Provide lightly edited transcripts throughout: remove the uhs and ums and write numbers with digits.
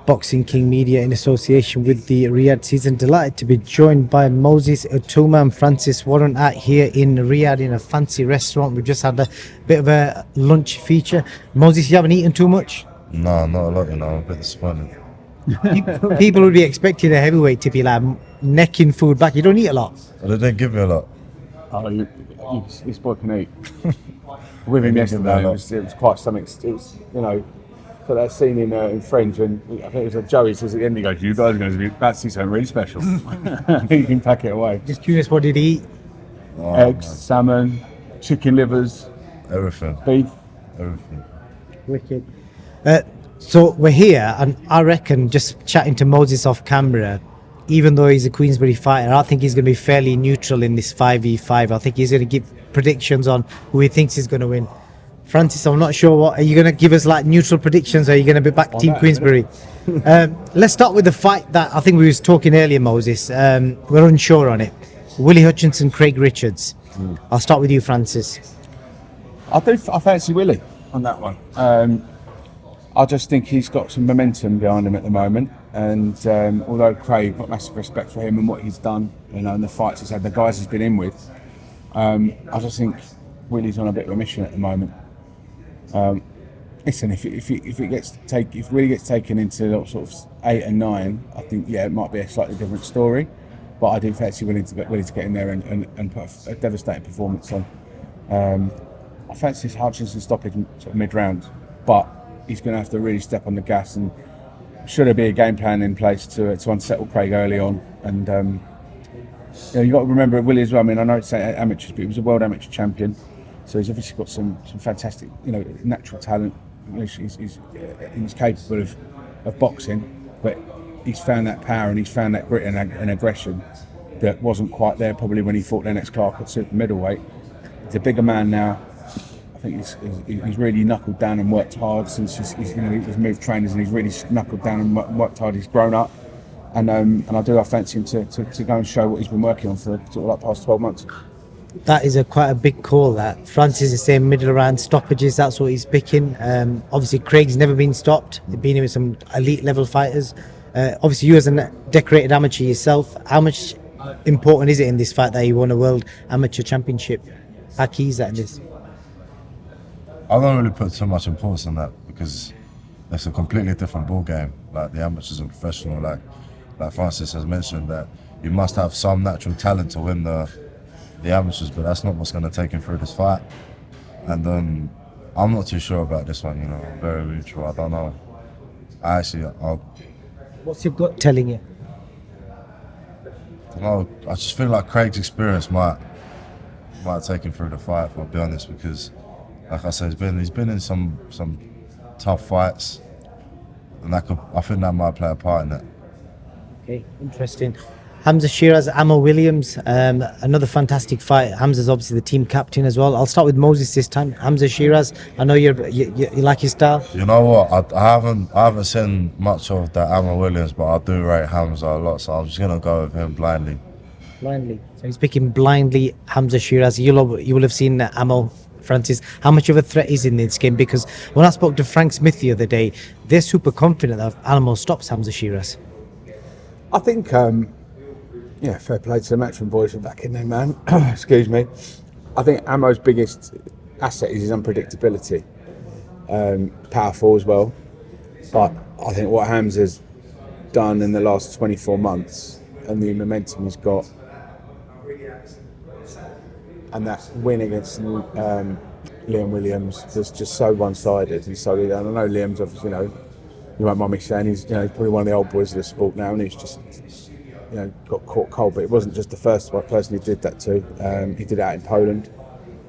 Boxing King Media in association with the Riyadh season. Delighted to be joined by Moses ITAUMA and Francis Warren out here in Riyadh in a fancy restaurant. We've just had a bit of a lunch feature. Moses, you haven't eaten too much? No, not a lot, I'm a bit disappointed. People would be expecting a heavyweight to be like necking food back. You don't eat a lot. Well, they didn't give me a lot. Oh, this boy can eat. With him yesterday, it was quite something. It was, for that scene in Fringe, when I think it was like Joey says at the end, he goes, "You guys are going to be about to see something really special." He can pack it away. Just curious, what did he eat? Oh, eggs, man. salmon, chicken livers, Everything. beef. Everything. Wicked. So we're here, and I reckon, just chatting to Moses off camera, even though he's a Queensberry fighter, I think he's going to be fairly neutral in this 5v5. I think he's going to give predictions on who he thinks is going to win. Francis, I'm not sure. What are you going to give us, like neutral predictions, or are you going to be back Team Queensberry? Let's start with the fight that I think we was talking earlier, Moses. We're unsure on it. Willie Hutchinson, Craig Richards. I'll start with you, Francis. I fancy Willie on that one. I just think he's got some momentum behind him at the moment, and although Craig, got massive respect for him and what he's done, and the fights he's had, the guys he's been in with, I just think Willie's on a bit of a mission at the moment. Listen, if Willie gets taken into sort of 8 and 9, I think it might be a slightly different story. But I do fancy Willie to get in there and put a devastating performance on. I fancy Hutchinson stoppage sort of mid-round, but he's going to have to really step on the gas, and should there be a game plan in place to unsettle Craig early on. And you've got to remember Willie as well. I mean, I know it's amateurs, but he was a world amateur champion, so he's obviously got some fantastic, natural talent. He's capable of boxing, but he's found that power and he's found that grit and aggression that wasn't quite there probably when he fought Lennox Clark at super middleweight. He's a bigger man now. I think he's really knuckled down and worked hard since he's moved trainers, and he's really knuckled down and worked hard. He's grown up, and I fancy him to go and show what he's been working on for sort of like past 12 months. That is quite a big call. That Francis is saying middle round stoppages. That's what he's picking. Obviously, Craig's never been stopped. He's been with some elite level fighters. Obviously, you as a decorated amateur yourself, how much important is it in this fight that he won a world amateur championship? How key is that in this? I don't really put too much importance on that because it's a completely different ball game. Like the amateurs and professional, like Francis has mentioned, that you must have some natural talent to win the amateurs, but that's not what's going to take him through this fight. And I'm not too sure about this one. I'm very neutral. I don't know. What's your gut telling you? I don't know. I just feel like Craig's experience might take him through the fight, if I'll be honest, because, like I said, he's been in some tough fights, and I think that might play a part in it. Okay, interesting. Hamza Shiraz, Amo Williams, another fantastic fight. Hamza's obviously the team captain as well. I'll start with Moses this time. Hamza Shiraz, I know you like his style. You know what? I haven't seen much of that Amo Williams, but I do rate Hamza a lot, so I'm just gonna go with him blindly. Blindly. So he's picking blindly Hamza Shiraz. You will have seen Amo. Francis, how much of a threat is in this game? Because when I spoke to Frank Smith the other day, they're super confident that Amo stops Hamza Shiraz. I think, fair play to the Matchroom boys for backing their man. Excuse me. I think Amo's biggest asset is his unpredictability. Powerful as well. But I think what Hamza's done in the last 24 months and the momentum he's got, and that win against Liam Williams was just so one-sided. And so, I know Liam's obviously, you won't mind me saying, he's probably one of the old boys of the sport now, and he's just got caught cold. But it wasn't just the first person he did that to. He did it out in Poland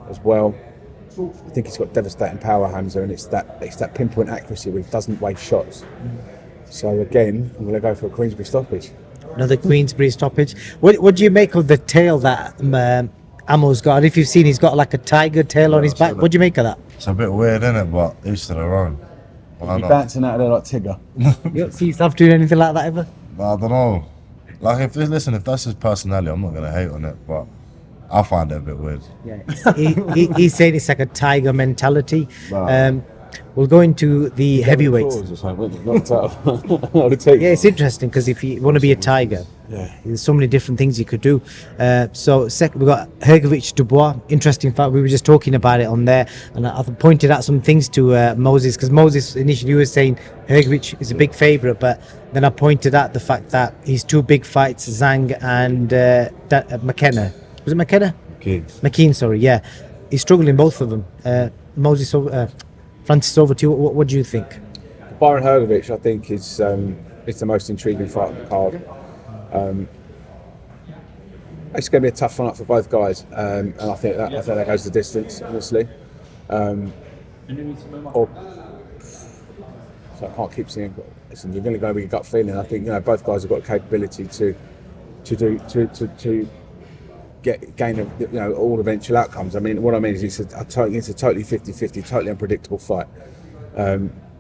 as well. I think he's got devastating power, Hamza, and it's that pinpoint accuracy where he doesn't waste shots. So again, I'm going to go for a Queensberry stoppage. Another Queensberry stoppage. What do you make of the tail that Amo's got? And if you've seen, he's got like a tiger tail on his back. What do you make of that? It's a bit weird, isn't it? But each to their own. You're bouncing out of there like Tigger. You don't see yourself doing anything like that ever? I don't know. Like, if that's his personality, I'm not going to hate on it, but I find it a bit weird. Yeah, he's saying it's like a tiger mentality. Wow. We'll go into the heavyweights. Claws or something, knocked out of the teeth. Yeah, it's interesting because if you want to be a tiger, Yeah. there's so many different things you could do. So second, we got Hergovic Dubois. Interesting fact. We were just talking about it on there, and I've pointed out some things to Moses, because Moses initially was saying Hergovic is a big favourite, but then I pointed out the fact that his two big fights, Zhang and McKenna. Was it McKenna? McKean, sorry. Yeah, he's struggling both of them. Moses, Francis, over to you. What do you think? Byron Hergovic, I think, is the most intriguing fight on the card. It's going to be a tough one up for both guys, and I think that goes the distance, honestly. So I can't keep saying, listen, you're going to go with your gut feeling. I think both guys have got the capability to gain all eventual outcomes. I mean, what I mean is it's a totally 50-50, totally unpredictable fight.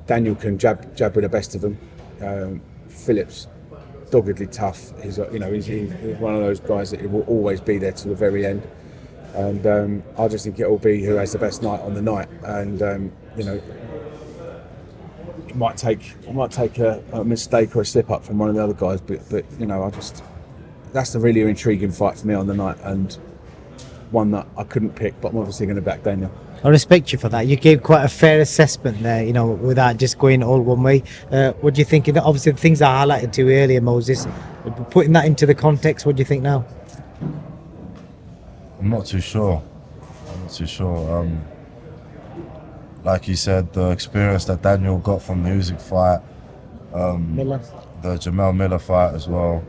Daniel can jab with the best of them. Phillips, doggedly tough. He's one of those guys that will always be there to the very end. And I just think it will be who has the best night on the night. And it might take a mistake or a slip up from one of the other guys, but that's the really intriguing fight for me on the night, and one that I couldn't pick, but I'm obviously going to back Daniel. I respect you for that. You gave quite a fair assessment there, without just going all one way. What do you think? Obviously, the things I highlighted to you earlier, Moses, putting that into the context, what do you think now? I'm not too sure. Like you said, the experience that Daniel got from the Usyk fight, the Jamel Miller fight as well,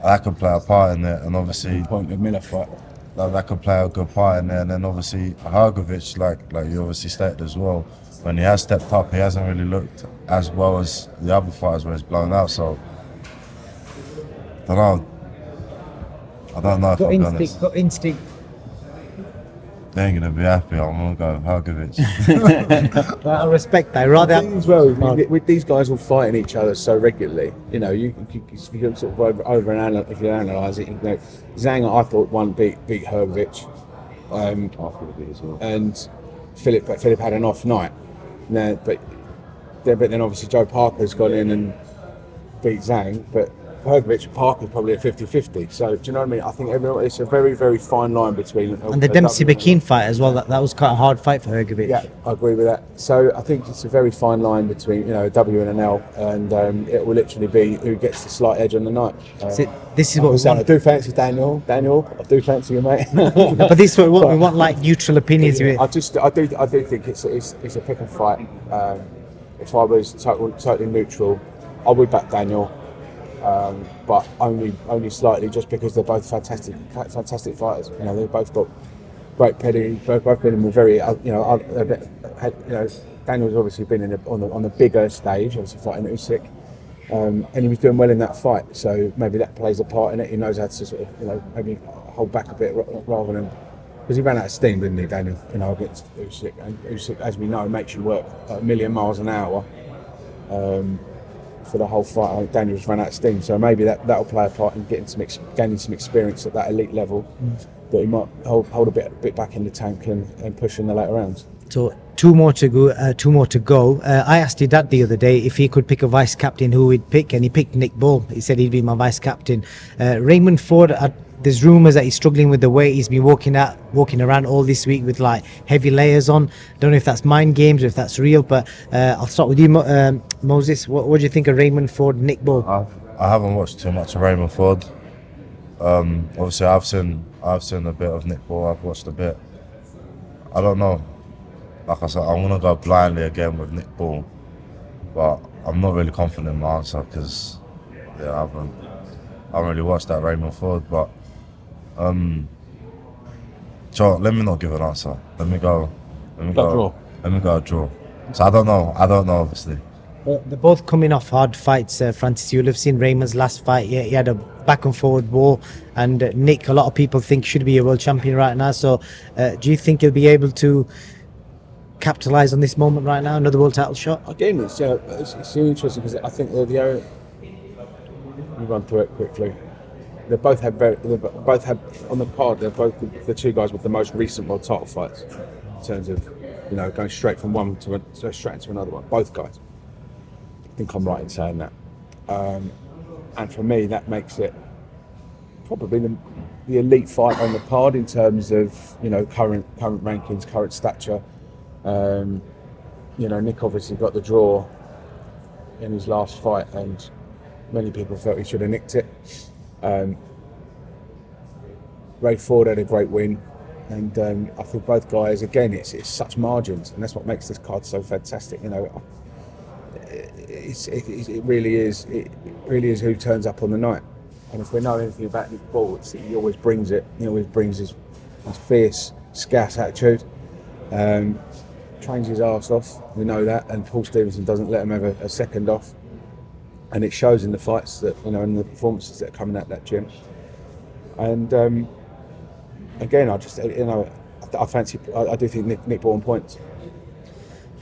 that could play a part in it, and obviously Point of Miller fight. that could play a good part in there. And then obviously Hergovic, like you obviously stated as well, when he has stepped up, he hasn't really looked as well as the other fighters when he's blown out. So I don't know if I'll be honest. Got instinct. They ain't gonna be happy. I'm gonna go Hergovic. I respect that. Rather, The thing as well, with these guys all fighting each other so regularly, you can sort of overanalyze if you analyse it. Zhang, I thought beat Hergovic, and Philip had an off night. Now, but then obviously Joe Parker's gone in and beat Zhang, but Hergovic and Parker's probably a 50-50. So do you know what I mean? I think it's a very, very fine line between. and the Dempsey McKean fight as well. That was quite a hard fight for Hergovic. Yeah, I agree with that. So I think it's a very fine line between a W and an L, and it will literally be who gets the slight edge on the night. This is what we want. I do fancy Daniel. I do fancy you, mate. But this is what we want. We want like neutral opinions. I do think it's a pick and fight. If I was totally neutral, I would back Daniel. But only slightly, just because they're both fantastic fighters. They've both got great pedigree. Both been in a very, Daniel's obviously been on the bigger stage, obviously fighting Usyk, and he was doing well in that fight. So maybe that plays a part in it. He knows how to sort of, maybe hold back a bit rather than, because he ran out of steam, didn't he, Daniel? Against Usyk, and Usyk, as we know, makes you work a million miles an hour. For the whole fight, I think Daniel's run out of steam, so maybe that'll play a part in gaining some experience at that elite level, that he might hold a bit back in the tank and push in the later rounds. So two more to go. I asked your dad the other day if he could pick a vice captain, who he'd pick, and he picked Nick Bull. He said he'd be my vice captain. Raymond Ford, there's rumours that he's struggling with the weight. He's been walking around all this week with like heavy layers on. Don't know if that's mind games or if that's real, but I'll start with you, Moses. What do you think of Raymond Ford, Nick Bull? I haven't watched too much of Raymond Ford. Obviously, I've seen a bit of Nick Bull. I've watched a bit. I don't know. Like I said, I'm gonna go blindly again with Nick Bull, but I'm not really confident in my answer because I haven't really watched that Raymond Ford. But so let me not give an answer. Let me go a draw. So I don't know obviously. Well, they're both coming off hard fights, Francis. You'll have seen Raymond's last fight. Yeah, he had a back and forward war, and Nick, a lot of people think should be a world champion right now. So do you think he'll be able to capitalise on this moment right now, another world title shot? Again, it's interesting because I think let me run through it quickly. They both have on the card. They're both the two guys with the most recent world title fights in terms of you know, going straight from one to straight into another one. Both guys. I think I'm right in saying that. And for me, that makes it probably the elite fight on the card in terms of, you know, current rankings, current stature. You know, Nick obviously got the draw in his last fight, and many people felt he should have nicked it. Ray Ford had a great win, and I think both guys, again, it's such margins, and that's what makes this card so fantastic. You know, it really is who turns up on the night. And if we know anything about Nick Ball, he always brings it. He always brings his fierce, scouse attitude. Trains his arse off, we know that, and Paul Stevenson doesn't let him have a second off, and it shows in the fights that, you know, in the performances that are coming out that gym. And again, I just, you know, I do think Nick brought on points.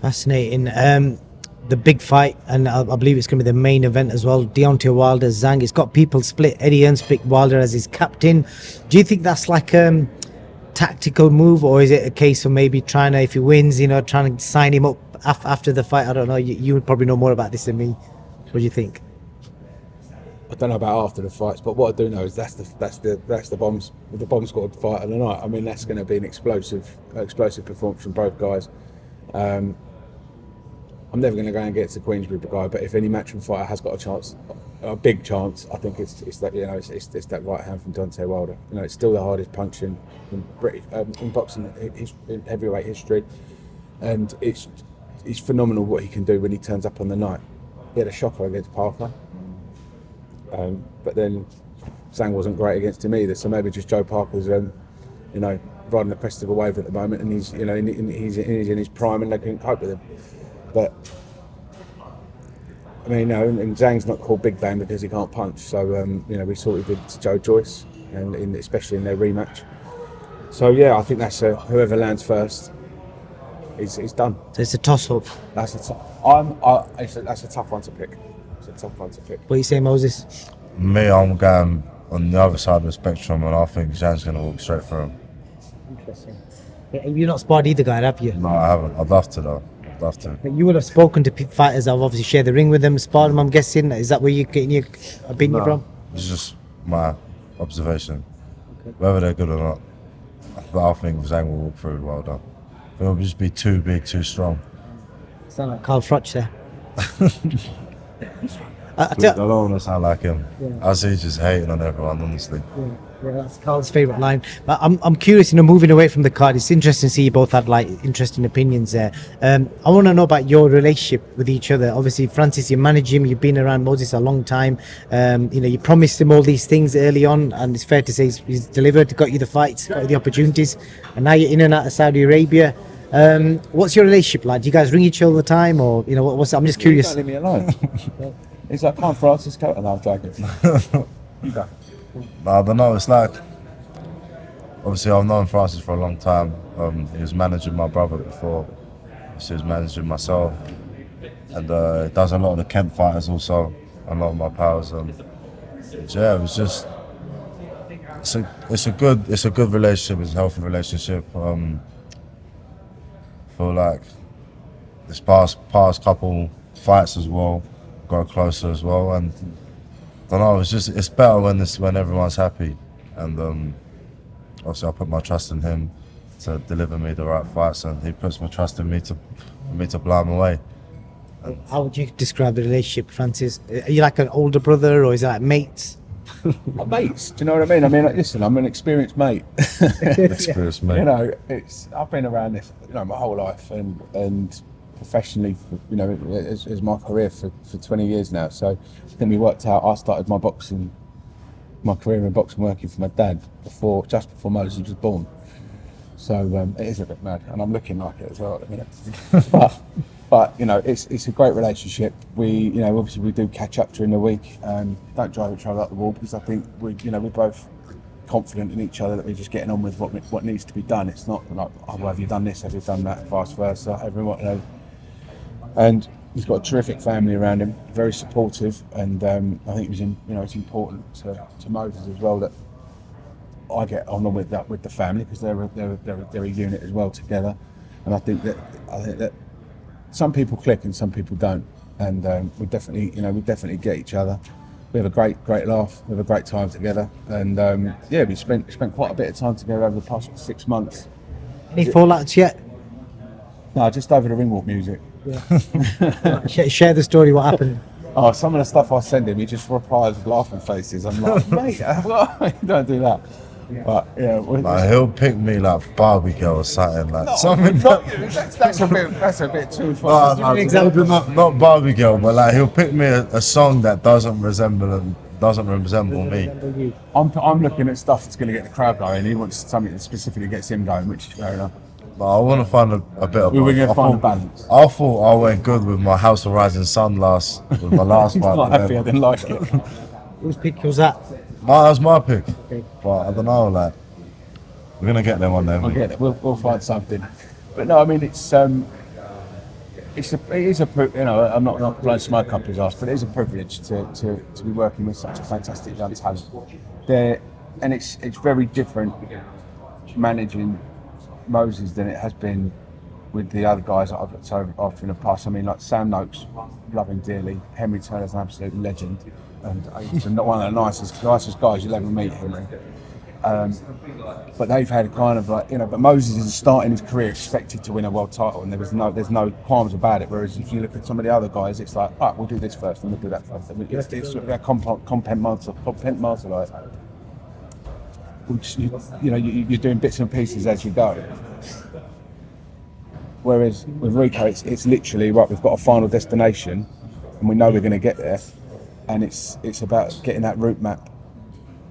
Fascinating. The big fight, and I believe it's going to be the main event as well. Deontay Wilder, Zhang. It's got people split. Eddie Hearn's picked Wilder as his captain. Do you think that's like tactical move, or is it a case of maybe trying to, if he wins, you know, trying to sign him up after the fight? I don't know. You would probably know more about this than me. What do you think? I don't know about after the fights, but what I do know is that's the bomb squad fight of the night. I mean, that's going to be an explosive performance from both guys. I'm never going to go and get to Queensbury guy, but if any matchroom fighter has got a chance, a big chance, I think it's that, you know, it's that right hand from Deontay Wilder. You know, it's still the hardest punch in British in boxing in heavyweight history, and it's phenomenal what he can do when he turns up on the night. He had a shocker against Parker, but then Zhang wasn't great against him either. So maybe just Joe Parker's, you know, riding the crest of a wave at the moment, and he's, you know, he's in his prime, and they couldn't cope with him. But I mean, no, and Zhang's not called Big Bang because he can't punch. So you know, we saw what he did to Joe Joyce, and especially in their rematch. So yeah, I think that's whoever lands first is done. So it's a toss-up. That's a tough one to pick. It's a tough one to pick. What do you say, Moses? Me, I'm going on the other side of the spectrum, and I think Zhang's going to walk straight through him. Interesting. You've not sparred either guy, have you? No, I haven't. I'd love to though. I'd love to. You will have spoken to fighters. I've obviously shared the ring with them, sparred them, I'm guessing. Is that where you're getting your opinion from? It's just my observation. Okay. Whether they're good or not, I think Zhang will walk through Wilder. It'll just be too big, too strong. Sound like Carl Froch there. I don't want to sound like him. Yeah. I see he's just hating on everyone, honestly. Yeah, that's Carl's favourite line. But I'm curious, you know, moving away from the card, it's interesting to see you both have like interesting opinions there. I want to know about your relationship with each other. Obviously, Francis, you manage him, you've been around Moses a long time. You know, you promised him all these things early on, and it's fair to say he's delivered, got you the fights, got you the opportunities, and now you're in and out of Saudi Arabia. What's your relationship like? Do you guys ring each other all the time, or you know, what's? I'm just curious. Don't leave me alone. He's like, come on, Francis, go. And I'm joking. Okay. I don't know, it's like, obviously I've known Francis for a long time. He was managing my brother before, he was managing myself, and he does a lot of the Kent fighters also, a lot of my pals. Yeah, it was just, it's a good relationship, it's a healthy relationship. I feel like this past couple fights as well, got closer as well, and I don't know, it's better when everyone's happy, and obviously I put my trust in him to deliver me the right fights, and he puts my trust in me to blow him away. How would you describe the relationship, Francis? Are you like an older brother, or is it like mates? Mates, do you know what I mean? I mean, like, listen, I'm an experienced mate. Experienced mate. You know, I've been around this, you know, my whole life, and professionally, you know, as my career for 20 years now. So then we worked out, I started my career in boxing working for my dad just before Moses was born. So it is a bit mad, and I'm looking like it as well at the minute. but you know, it's a great relationship. We, you know, obviously we do catch up during the week, and don't drive each other up the wall, because I think we're both confident in each other that we're just getting on with what needs to be done. It's not like, oh, well, have you done this, have you done that, vice versa. Everyone, you know. And he's got a terrific family around him, very supportive, and I think it's important to Moses as well that I get on with the family, because they're a unit as well together. and I think that some people click and some people don't, and we definitely get each other. We have a great laugh. We have a great time together, and we spent quite a bit of time together over the past 6 months. Any fallouts yet? No, just over the ringwalk music. Share the story. What happened? Oh, some of the stuff I send him, he just replies with laughing faces. I'm like, mate, don't do that. But yeah, Like, he'll pick me like Barbie girl or something, like something. That's a bit too far. Not Barbie girl, but like he'll pick me a song that doesn't resemble me. I'm looking at stuff that's going to get the crowd going. He wants something that specifically gets him going, which is fair enough. But I want to find a bit of. We were going to find a balance. I thought I went good with my House of Rising Sun with my last He's one. not happy. I didn't like it. Whose pick was that? That was my pick. But I don't know, like we're gonna get there one day. I'll get it. We'll find something. But no, I mean it is a I'm not blowing smoke up his ass, but it is a privilege to be working with such a fantastic young talent. And it's very different managing Moses than it has been with the other guys that I've looked after in the past. I mean, like Sam Noakes, love him dearly. Henry Turner's an absolute legend, and he's not one of the nicest guys you'll ever meet, Henry. But they've had kind of like, but Moses is starting his career expected to win a world title, and there's no qualms about it. Whereas if you look at some of the other guys, it's like, right, we'll do this first and we'll do that first. I mean, it's sort of that content master like. Which, you're doing bits and pieces as you go. Whereas with Rico, it's literally, right, we've got a final destination and we know we're going to get there, and it's about getting that route map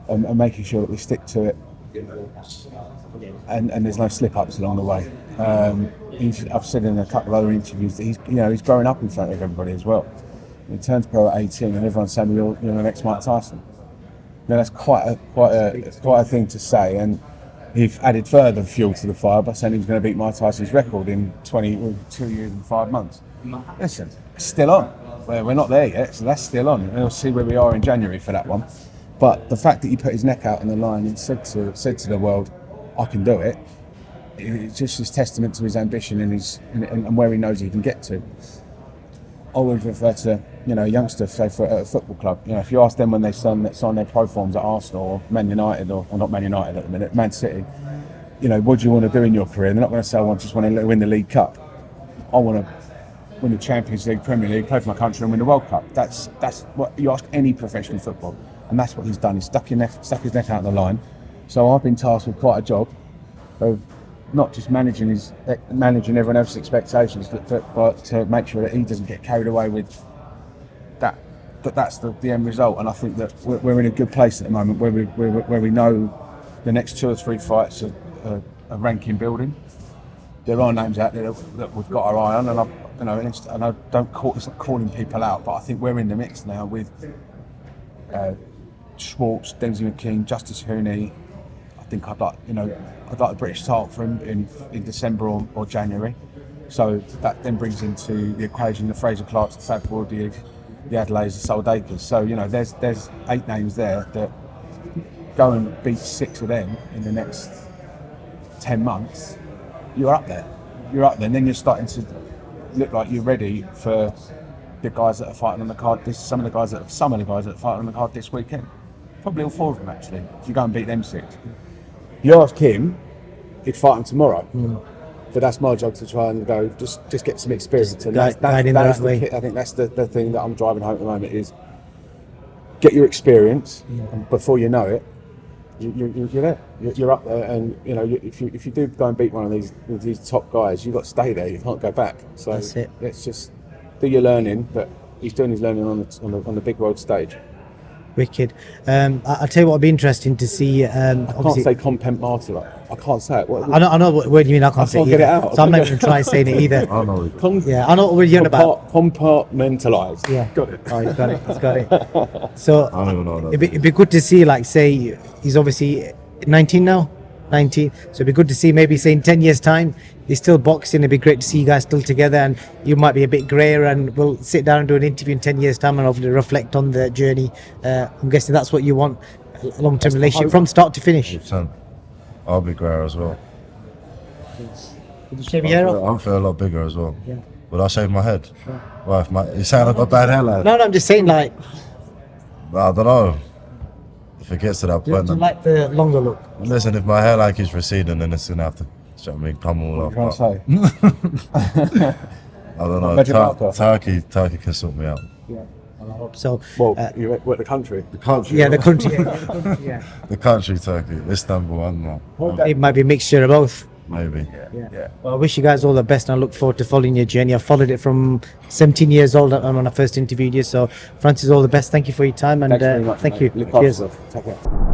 and making sure that we stick to it, and there's no slip-ups along the way. I've said in a couple of other interviews that he's growing up in front of everybody as well. He turns pro at 18 and everyone's saying you're the next Mike Tyson. Now that's quite a thing to say, and he's added further fuel to the fire by saying he was going to beat Mike Tyson's record in 2 years and 5 months. Listen, it's still on. We're not there yet, so that's still on. And we'll see where we are in January for that one. But the fact that he put his neck out on the line and said to the world, "I can do it," it's just his testament to his ambition and where he knows he can get to. I would refer to a youngster, say for a football club. If you ask them when they sign their pro forms at Arsenal or Man United or not Man United at the minute, Man City, what do you want to do in your career? They're not going to say, I just want to win the League Cup. I want to win the Champions League, Premier League, play for my country and win the World Cup. That's what you ask any professional football, and that's what he's done. He's stuck his neck out on the line. So I've been tasked with quite a job of not just managing everyone else's expectations, but to make sure that he doesn't get carried away with that's the end result. And I think that we're in a good place at the moment where we know the next 2 or 3 fights are ranking building. There are names out there that we've got our eye on, and it's not calling people out, but I think we're in the mix now with Schwartz, Dempsey McKean, Justice Hooney. I think I'd like a British title for him in December or January. So that then brings into the equation the Fraser Clarks, the Fab Ward, the Adelaides, the Soldakers. So there's 8 names there that go and beat 6 of them in the next 10 months. You're up there, and then you're starting to look like you're ready for the guys that are fighting on the card. Some of the guys that are fighting on the card this weekend. Probably all 4 of them actually. If you go and beat them 6. You ask him, he'd fight him tomorrow. But that's my job to try and go, just get some experience. And I think that's the thing that I'm driving home at the moment is get your experience, and before you know it, you're there. You're up there, and if you do go and beat one of these top guys, you've got to stay there. You can't go back. So that's it. Let's just do your learning. But he's doing his learning on the big world stage. Wicked. I'll tell you what would be interesting to see. I can't say content martyr. I can't say it. I know what word you mean. I can't say it. Get it out. So I'm not going to try saying it either. I know. I know what word you're on about. Compartmentalised. Yeah. Got it. Oh, he's got it. So I don't even know that. it'd be good to see, like, say he's obviously 19 now. 19. So it'd be good to see maybe say in 10 years time he's still boxing. It'd be great to see you guys still together, and you might be a bit grayer, and we'll sit down and do an interview in 10 years time and hopefully reflect on the journey. I'm guessing that's what you want, a long-term relationship from start to finish. 100%. I'll be grayer as well. Did you shave your hair off? I'm feeling a lot bigger as well. Yeah. Would I shave my head? Why? You saying I got bad hairline? No, I'm just saying, like, I don't know. If it gets to that do you point, like the longer look? listen, if my hairline keeps receding, then it's gonna have to, you know what I mean, come all off. What are you trying to say? I don't know. Magic marker? Turkey can sort me out. Yeah. Well, I hope so. Well, you went the country. The country. Yeah, the country. Yeah. The country, Turkey, Istanbul. I don't know. It might be a mixture of both. Maybe. Yeah. Well, I wish you guys all the best, and I look forward to following your journey. I followed it from 17 years old when I first interviewed you. So, Francis, all the best. Thank you for your time, and Thanks very much, thank mate. you. Look after Cheers. yourself. Take care.